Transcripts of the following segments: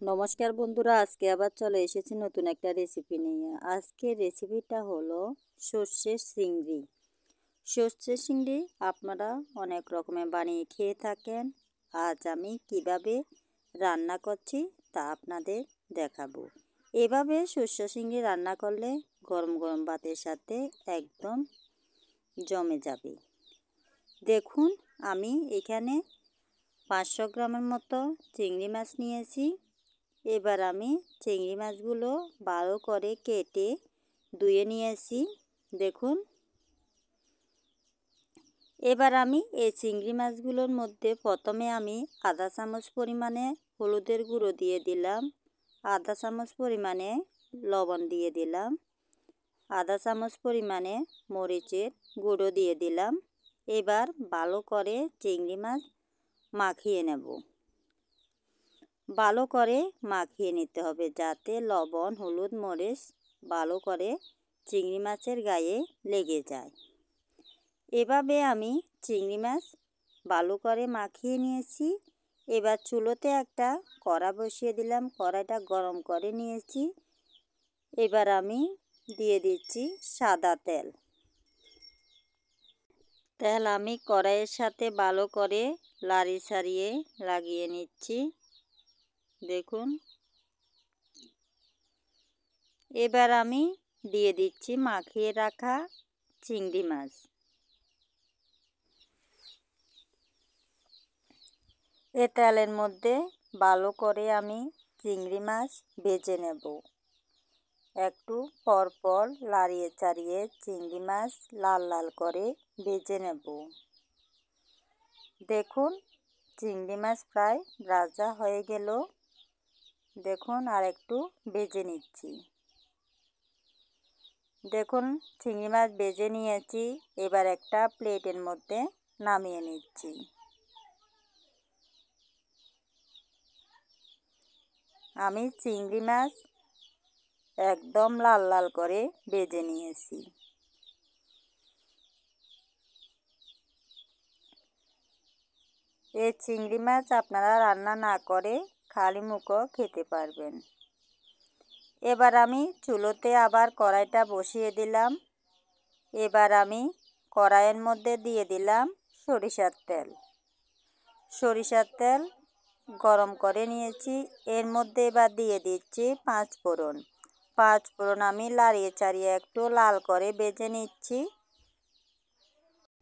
নমস্কার বন্ধুরা, আজকে আবার চলে এসেছি নতুন একটা রেসিপি নিয়ে। আজকের রেসিপিটা হলো সর্ষের চিংড়ি। সর্ষের চিংড়ি আপনারা অনেক রকমের বানিয়ে খেয়ে থাকেন। আজ আমি কিভাবে রান্না করছি তা আপনাদের দেখাবো। এভাবে সর্ষে চিংড়ি রান্না করলে গরম গরম ভাতের সাথে একদম জমে যাবে। দেখুন, আমি এখানে 500 গ্রামের মতো চিংড়ি মাছ নিয়েছি। এবার আমি চিংড়ি মাছগুলো ভালো করে কেটে ধুয়ে নিয়েছি। দেখুন, এবার আমি এই চিংড়ি মাছগুলোর মধ্যে প্রথমে আমি আধা চামচ পরিমাণে হলুদের গুঁড়ো দিয়ে দিলাম, আধা চামচ পরিমাণে লবণ দিয়ে দিলাম, আধা চামচ পরিমাণে মরিচের গুঁড়ো দিয়ে দিলাম। এবার ভালো করে চিংড়ি মাছ মাখিয়ে নেব। ভালো করে মাখিয়ে নিতে হবে যাতে লবণ, হলুদ, মরিচ ভালো করে চিংড়ি মাছের গায়ে লেগে যায়। এভাবে আমি চিংড়ি মাছ ভালো করে মাখিয়ে নিয়েছি। এবার চুলোতে একটা কড়া বসিয়ে দিলাম, কড়াইটা গরম করে নিয়েছি। এবার আমি দিয়ে দিচ্ছি সাদা তেল। তেল আমি কড়াইয়ের সাথে ভালো করে লাড়ি ছাড়িয়ে লাগিয়ে নিচ্ছি। দেখুন, এবার আমি দিয়ে দিচ্ছি মাখিয়ে রাখা চিংড়ি মাছ। এ তেলের মধ্যে ভালো করে আমি চিংড়ি মাছ ভেজে নেব। একটু পরপর লাড়িয়ে চাড়িয়ে চিংড়ি মাছ লাল লাল করে ভেজে নেব। দেখুন, চিংড়ি মাছ প্রায় ভাজা হয়ে গেল। দেখুন, আর একটু ভেজে নিচ্ছি। দেখুন, চিংড়ি মাছ ভেজে নিয়েছি। এবার একটা প্লেটের মধ্যে নামিয়ে নিচ্ছি। আমি চিংড়ি মাছ একদম লাল লাল করে ভেজে নিয়েছি। এই চিংড়ি মাছ আপনারা রান্না না করে খালি মুখও খেতে পারবেন। এবার আমি চুলোতে আবার কড়াইটা বসিয়ে দিলাম। এবার আমি কড়াইয়ের মধ্যে দিয়ে দিলাম সরিষার তেল। সরিষার তেল গরম করে নিয়েছি। এর মধ্যে এবার দিয়ে দিচ্ছি 5 ফোড়ন। 5 ফোড়ন আমি লাড়িয়ে চাড়িয়ে একটু লাল করে ভেজে নিচ্ছি।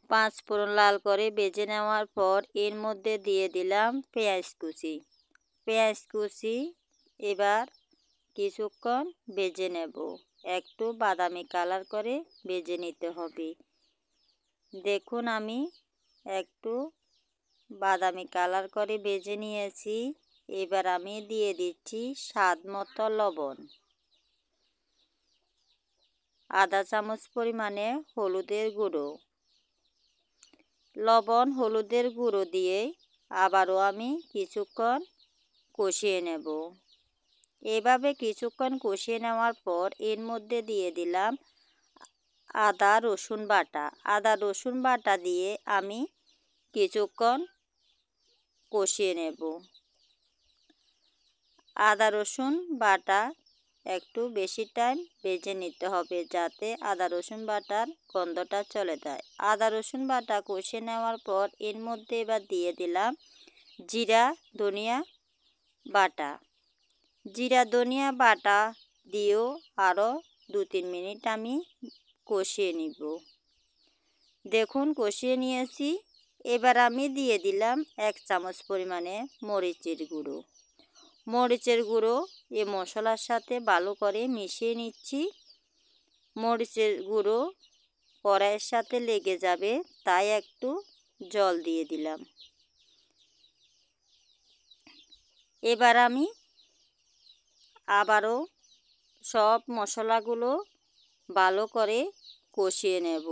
5 ফোড়ন লাল করে ভেজে নেওয়ার পর এর মধ্যে দিয়ে দিলাম পেঁয়াজ কুচি। পেঁয়াজ কুচি এবার কিছুক্ষণ ভেজে নেব। একটু বাদামি কালার করে ভেজে নিতে হবে। দেখুন, আমি একটু বাদামি কালার করে ভেজে নিয়েছি। এবার আমি দিয়ে দিচ্ছি স্বাদ মতো লবণ, আধা চামচ পরিমাণে হলুদের গুঁড়ো। লবণ, হলুদের গুঁড়ো দিয়ে আবারও আমি কিছুক্ষণ কষিয়ে নেব। এভাবে কিছুক্ষণ কষিয়ে নেওয়ার পর এর মধ্যে দিয়ে দিলাম আদা রসুন বাটা। আদা রসুন বাটা দিয়ে আমি কিছুক্ষণ কষিয়ে নেব। আদা রসুন বাটা একটু বেশি টাইম ভেজে নিতে হবে যাতে আদা রসুন বাটার গন্ধটা চলে যায়। আদা রসুন বাটা কষিয়ে নেওয়ার পর এর মধ্যে এবার দিয়ে দিলাম জিরা ধনিয়া বাটা। জিরা ধনিয়া বাটা দিয়েও আরও 2-3 মিনিট আমি কষিয়ে নিব। দেখুন, কষিয়ে নিয়েছি। এবার আমি দিয়ে দিলাম 1 চামচ পরিমাণে মরিচের গুঁড়ো। মরিচের গুঁড়ো এ মশলার সাথে ভালো করে মিশিয়ে নিচ্ছি। মরিচের গুঁড়ো কড়াইয়ের সাথে লেগে যাবে, তাই একটু জল দিয়ে দিলাম। এবার আমি আবারও সব মশলাগুলো ভালো করে কষিয়ে নেব।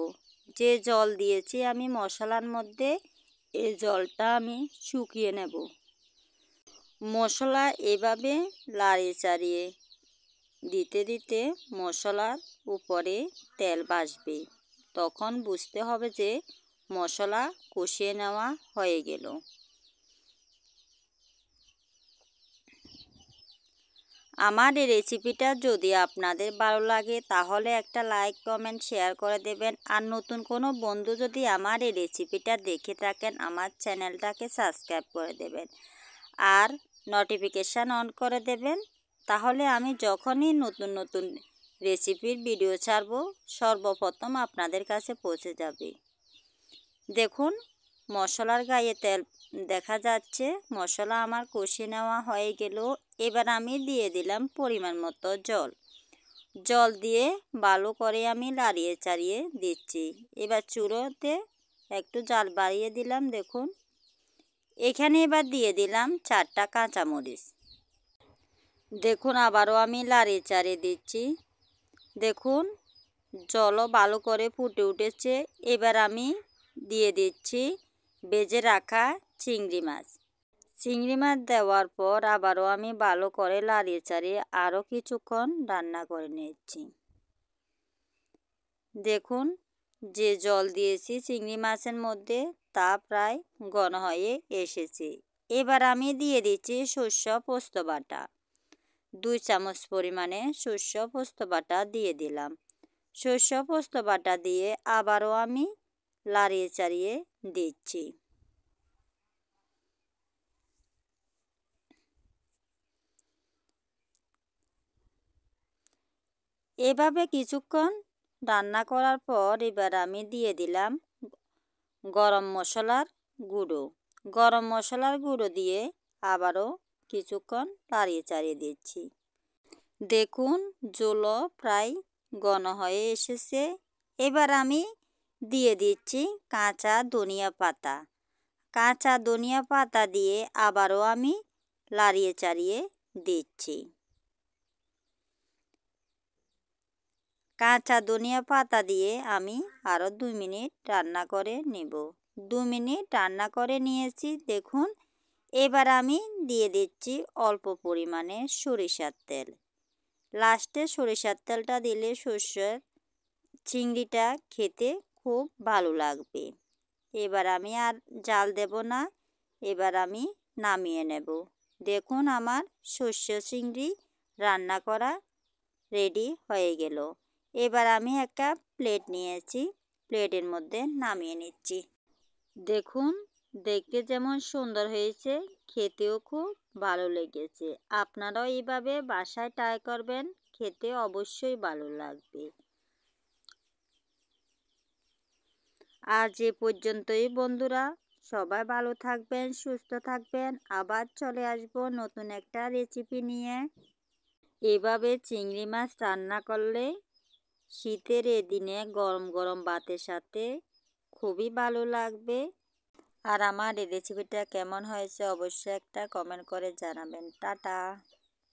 যে জল দিয়েছি আমি মশলার মধ্যে, এই জলটা আমি শুকিয়ে নেব। মশলা এভাবে লাড়িয়ে চাড়িয়ে দিতে দিতে মশলার উপরে তেল ভাসবে। তখন বুঝতে হবে যে মশলা কষিয়ে নেওয়া হয়ে গেল। আমার এই রেসিপিটা যদি আপনাদের ভালো লাগে তাহলে একটা লাইক কমেন্ট শেয়ার করে দেবেন। আর নতুন কোনো বন্ধু যদি আমার এই রেসিপিটা দেখে থাকেন আমার চ্যানেলটাকে সাবস্ক্রাইব করে দেবেন আর নোটিফিকেশান অন করে দেবেন। তাহলে আমি যখনই নতুন নতুন রেসিপির ভিডিও ছাড়ব সর্বপ্রথম আপনাদের কাছে পৌঁছে যাবে। দেখুন মশলার গায়ে তেল দেখা যাচ্ছে। মশলা আমার কষিয়ে নেওয়া হয়ে গেল। এবার আমি দিয়ে দিলাম পরিমাণ মতো জল। জল দিয়ে ভালো করে আমি নাড়িয়ে চাড়িয়ে দিচ্ছি। এবার চুলোতে একটু জাল বাড়িয়ে দিলাম। দেখুন এখানে এবার দিয়ে দিলাম 4টা কাঁচামরিচ। দেখুন আবারও আমি নাড়িয়ে চাড়িয়ে দিচ্ছি। দেখুন জলও ভালো করে ফুটে উঠেছে। এবার আমি দিয়ে দিচ্ছি ভেজে রাখা চিংড়ি মাছ। চিংড়ি মাছ দেওয়ার পর আবারও আমি ভালো করে নাড়িয়ে চাড়িয়ে আরও কিছুক্ষণ রান্না করে নিচ্ছি। দেখুন যে জল দিয়েছি চিংড়ি মাছের মধ্যে তা প্রায় ঘন হয়ে এসেছে। এবার আমি দিয়ে দিচ্ছি শস্য পোস্ত বাটা। 2 চামচ পরিমাণে শস্য পোস্ত বাটা দিয়ে দিলাম। শস্য পোস্ত বাটা দিয়ে আবারও আমি নাড়িয়ে চাড়িয়ে দিচ্ছি। এভাবে কিছুক্ষণ রান্না করার পর এবার আমি দিয়ে দিলাম গরম মশলার গুঁড়ো। গরম মশলার গুঁড়ো দিয়ে আবারও কিছুক্ষণ নাড়িয়ে চাড়িয়ে দিচ্ছি। দেখুন ঝোলও প্রায় ঘন হয়ে এসেছে। এবার আমি দিয়ে দিচ্ছি কাঁচা ধনিয়া পাতা। কাঁচা ধনিয়া পাতা দিয়ে আবারও আমি নাড়িয়ে চাড়িয়ে দিচ্ছি। কাঁচা ধনিয়া পাতা দিয়ে আমি আরও 2 মিনিট রান্না করে নেব। 2 মিনিট রান্না করে নিয়েছি। দেখুন এবার আমি দিয়ে দিচ্ছি অল্প পরিমাণে সরিষার তেল। লাস্টে সরিষার তেলটা দিলে সর্ষের চিংড়িটা খেতে খুব ভালো লাগবে। এবার আমি আর জাল দেব না। এবার আমি নামিয়ে নেব। দেখুন আমার সর্ষে চিংড়ি রান্না করা রেডি হয়ে গেল। এবার আমি একটা প্লেট নিয়েছি, প্লেটের মধ্যে নামিয়ে নিচ্ছি। দেখুন দেখতে যেমন সুন্দর হয়েছে খেতেও খুব ভালো লেগেছে। আপনারাও এইভাবে বাসায় ট্রাই করবেন, খেতে অবশ্যই ভালো লাগবে। আজ এ পর্যন্তই বন্ধুরা, সবাই ভালো থাকবেন, সুস্থ থাকবেন। আবার চলে আসব নতুন একটা রেসিপি নিয়ে। এভাবে চিংড়ি মাছ রান্না করলে শীতের এ দিনে গরম গরম ভাতের সাথে খুবই ভালো লাগবে। আর আমার এই রেসিপিটা কেমন হয়েছে অবশ্যই একটা কমেন্ট করে জানাবেন। টাটা।